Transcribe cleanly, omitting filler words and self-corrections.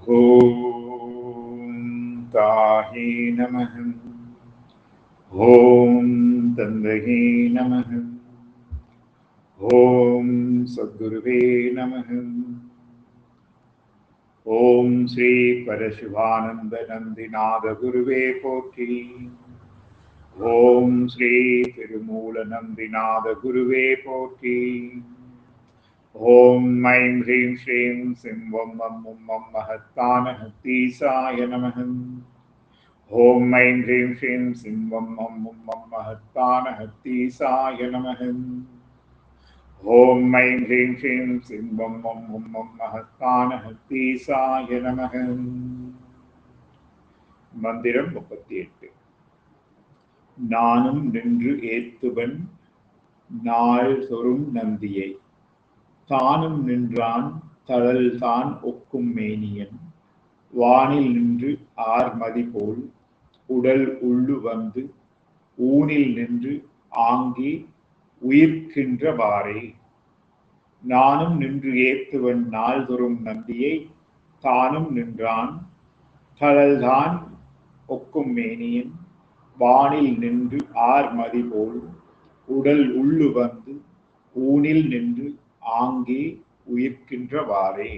ஓம் தாயே நமः. ஓம் தந்தையே நமः. ஓம் சத்குருவே நமः. ஓம் ஸ்ரீ பரசிவானந்த நந்திநாத குருவே போற்றி. ஓம் ஸ்ரீ திருமூல நந்திநாத குருவே போற்றி. ஓம் ஐம் ஹ்ரீம் ஸ்ரீம் சிம்வம் மம் மம் மஹத்தான ஹத்தீசாய நமः. ஓம் ஐம் ஹ்ரீம் ஸ்ரீம் சிம்வம் மம் மம் மஹத்தான ஹத்தீசாய நமः. ஓம் ஐம் ஹ்ரீம் ஸ்ரீம் சிம்வம் மம் மம் மஹத்தான ஹத்தீசாய நமः. மந்திரம் 38. நானும் நின்று ஏத்துவன் நாள் தொறும் நந்தியை, தானும் நின்றான் தழல்தான் ஒக்கும் மேனியன், வானில் நின்று ஆர்மதி போல் உடல் உள்ளு வந்து ஊனில் நின்று ஆங்கே உயிர்க்கின்றவாறே. நானும் நின்று ஏத்துவன் நாள்தொறும் நந்தியை, தானும் நின்றான் தழல்தான் ஒக்கும் மேனியன், வானில் நின்று ஆர்மதி போல் உடல் உள்ளு வந்து ஊனில் நின்று ஆங்கே உயிர்க்கின்றவாறே.